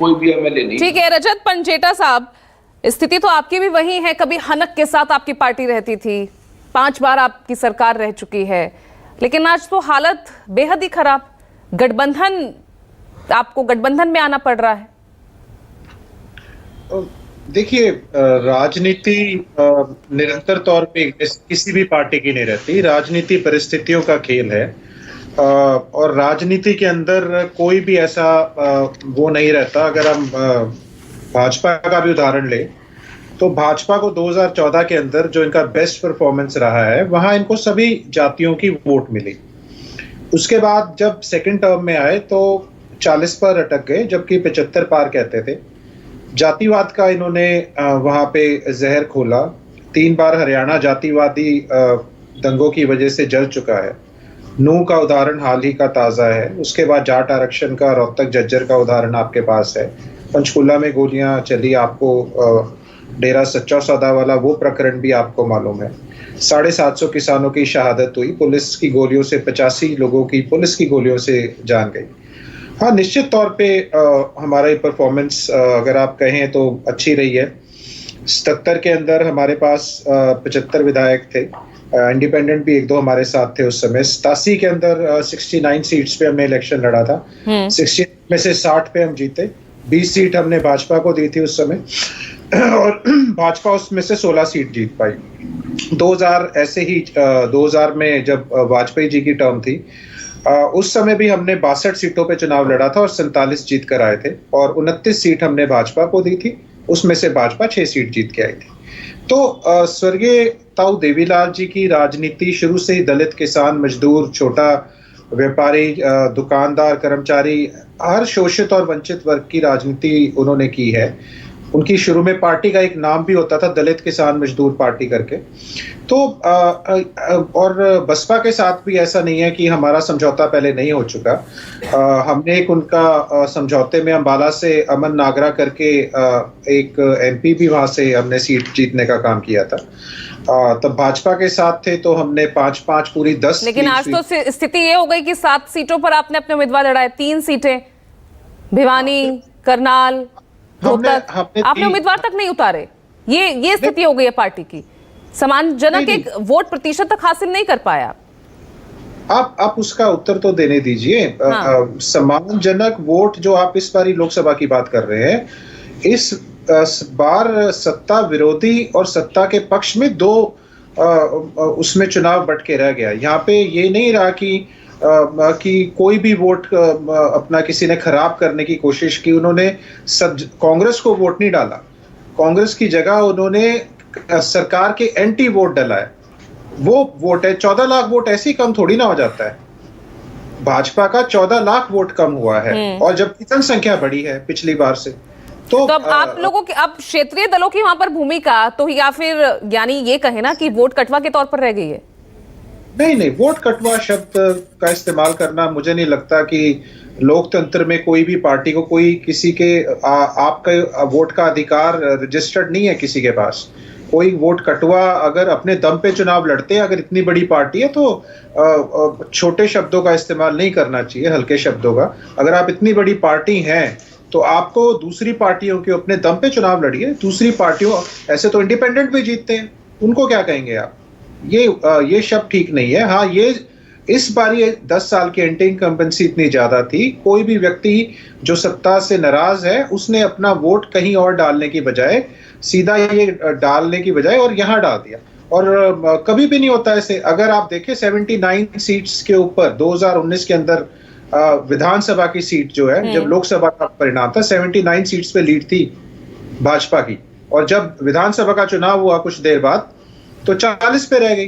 कोई भी एमएलए नहीं। ठीक है रजत पंजेटा साहब, स्थिति तो आपकी भी वही है। कभी हनक के साथ आपकी पार्टी रहती थी, 5 बार आपकी सरकार रह चुकी है, लेकिन आज तो हालत बेहद ही खराब। गठबंधन, आपको गठबंधन में आना पड़ रहा है। देखिए, राजनीति निरंतर तौर पे किसी भी पार्टी की नहीं रहती। राजनीति परिस्थितियों का खेल है और राजनीति के अंदर कोई भी ऐसा वो नहीं रहता। अगर हम भाजपा का भी उदाहरण लें तो भाजपा को 2014 के अंदर जो इनका बेस्ट परफॉर्मेंस रहा है, वहां इनको सभी जातियों की वोट मिली। उसके बाद जब सेकंड टर्म में आए तो 40 पर अटक गए, जबकि 75 पार कहते थे। जातिवाद का इन्होंने वहां पे जहर खोला। 3 बार हरियाणा जातिवादी दंगों की वजह से जल चुका है। नूह का उदाहरण हाल ही का ताजा है। उसके बाद जाट आरक्षण का रोहतक झज्जर का उदाहरण आपके पास है। पंचकुला में गोलियां चली, आपको डेरा सच्चा सौदा वाला वो प्रकरण भी आपको मालूम है। 750 किसानों की शहादत हुई, पुलिस की गोलियों से 85 लोगों की पुलिस की गोलियों से जान गई। हाँ, निश्चित तौर पे हमारा परफॉर्मेंस अगर आप कहें तो अच्छी रही है। 77 के अंदर हमारे पास 75 विधायक थे, इंडिपेंडेंट भी 1-2 हमारे साथ थे उस समय। 87 के अंदर 69 सीट्स पे हमने इलेक्शन लड़ा था। 60 में से 60 पे हम जीते। 20 सीट हमने भाजपा को दी थी उस समय और भाजपा उसमें से 16 सीट जीत पाई। 2000 ऐसे ही 2000 में जब वाजपेयी जी की टर्म थी, उस समय भी हमने 62 सीटों पे चुनाव लड़ा था और 47 जीत कर आए थे और 29 सीट हमने भाजपा को दी थी। उसमें से भाजपा 6 सीट जीत के आई थी। तो स्वर्गीय ताऊ देवीलाल जी की राजनीति शुरू से ही दलित, किसान, मजदूर, छोटा व्यापारी, दुकानदार, कर्मचारी, हर शोषित और वंचित वर्ग की राजनीति उन्होंने की है। उनकी शुरू में पार्टी का एक नाम भी होता था, दलित किसान मजदूर पार्टी करके। तो और बसपा के साथ भी ऐसा नहीं है कि हमारा समझौता पहले नहीं हो चुका। हमने एक उनका समझौते में अम्बाला से अमन नागरा करके एक एमपी भी वहां से हमने सीट जीतने का काम किया था। तब भाजपा के साथ थे तो हमने 5-5 पूरी 10। लेकिन आज तो स्थिति ये हो गई कि 7 सीटों पर आपने अपने उम्मीदवार लड़ाए। 3 सीटें भिवानी, करनाल, आपने उम्मीदवार तक नहीं उतारे। ये स्थिति हो गई है पार्टी की। सम्मानजनक एक वोट प्रतिशत तक हासिल नहीं कर पाया। आप उसका उत्तर तो देने दीजिए। सम्मानजनक वोट जो आप इस बारी लोकसभा की बात कर रहे हैं, इस बार सत्ता विरोधी और सत्ता के पक्ष में 2 उसमें चुनाव बट के रह गया। यहाँ पे ये नहीं रहा कि कोई भी वोट अपना किसी ने खराब करने की कोशिश की। उन्होंने कांग्रेस को वोट नहीं डाला, कांग्रेस की जगह उन्होंने सरकार के एंटी वोट डाला है। वो वोट है 14 लाख वोट, ऐसे ही कम थोड़ी ना हो जाता है। भाजपा का 14 लाख वोट कम हुआ है और जबकि जनसंख्या बढ़ी है पिछली बार से। तो अब आप लोगों की, अब क्षेत्रीय दलों की वहां पर भूमिका तो, या फिर यानी ये कहे ना कि वोट कटवा के तौर पर रह गई है। नहीं, वोट कटवा शब्द का इस्तेमाल करना, मुझे नहीं लगता कि लोकतंत्र में कोई भी पार्टी को कोई किसी के आपका वोट का अधिकार रजिस्टर्ड नहीं है किसी के पास। कोई वोट कटवा अगर अपने दम पे चुनाव लड़ते हैं, अगर इतनी बड़ी पार्टी है तो छोटे शब्दों का इस्तेमाल नहीं करना चाहिए, हल्के शब्दों का। अगर आप इतनी बड़ी पार्टी हैं तो आपको दूसरी पार्टियों के अपने दम पे चुनाव लड़िए। दूसरी पार्टियों, ऐसे तो इंडिपेंडेंट भी जीतते हैं, उनको क्या कहेंगे आप? ये शब्द ठीक नहीं है। हाँ, ये इस बारी 10 साल की एंटी इनकम्बेंसी इतनी ज्यादा थी, कोई भी व्यक्ति जो सत्ता से नाराज है उसने अपना वोट कहीं और डालने की बजाय, सीधा ये डालने की बजाय और यहाँ डाल दिया। और कभी भी नहीं होता ऐसे। अगर आप देखें 79 सीट्स के ऊपर 2019 के अंदर विधानसभा की सीट जो है, जब लोकसभा का परिणाम था 79 सीट्स पे लीड थी भाजपा की, और जब विधानसभा का चुनाव हुआ कुछ देर बाद तो 40 पे रह गई।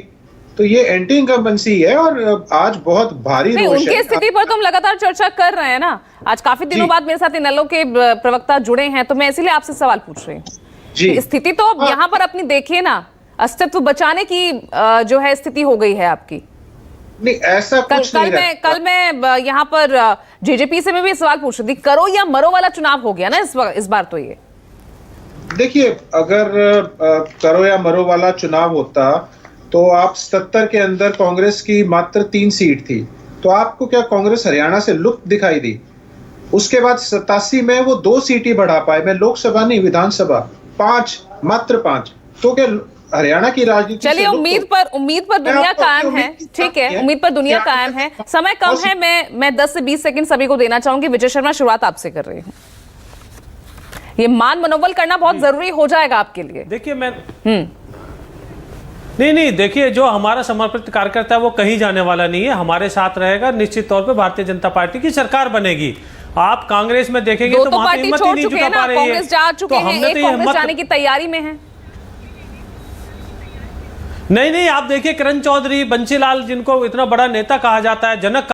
तो ये एंटी इनकम्बेंसी है और आज बहुत भारी रोष है। उनकी स्थिति पर तो हम लगातार चर्चा कर रहे हैं ना। आज काफी दिनों बाद मेरे साथ इनेलो के प्रवक्ता जुड़े हैं, तो मैं इसीलिए आपसे सवाल पूछ रही हूँ। स्थिति तो यहाँ पर अपनी देखिए ना, अस्तित्व बचाने की जो है स्थिति हो गई है आपकी। नहीं, ऐसा कुछ नहीं। कल मैं यहाँ पर जेजेपी से मैं भी सवाल पूछ रही थी, करो या मरो वाला चुनाव हो गया ना इस बार। तो ये देखिए, अगर करो या मरो वाला चुनाव होता तो आप 77 के अंदर कांग्रेस की मात्र 3 सीट थी, तो आपको क्या कांग्रेस हरियाणा से लुप्त दिखाई दी? उसके बाद 87 में वो 2 सीट ही बढ़ा पाए, मैं लोकसभा नहीं विधानसभा, 5, मात्र 5। तो क्या हरियाणा की राजनीति चलिए, उम्मीद पर दुनिया कायम है, ठीक है, उम्मीद पर दुनिया कायम है। समय कम है, मैं 10 से 20 सेकंड सभी को देना चाहूंगी। विजय शर्मा, शुरुआत आपसे कर रही हूँ। ये मान मनोबल करना बहुत जरूरी हो जाएगा आपके लिए। देखिए मैं नहीं, देखिए, जो हमारा समर्पित कार्यकर्ता है वो कहीं जाने वाला नहीं है, हमारे साथ रहेगा। निश्चित तौर पे भारतीय जनता पार्टी की सरकार बनेगी। आप कांग्रेस में देखेंगे तो वहां पे हिम्मत ही नहीं जुटा पा रही है। कांग्रेस जा चुके हैं, एक कांग्रेस जाने की तैयारी में है। नहीं, आप देखिए किरण चौधरी, बंसीलाल, जिनको इतना बड़ा नेता कहा जाता है, जनक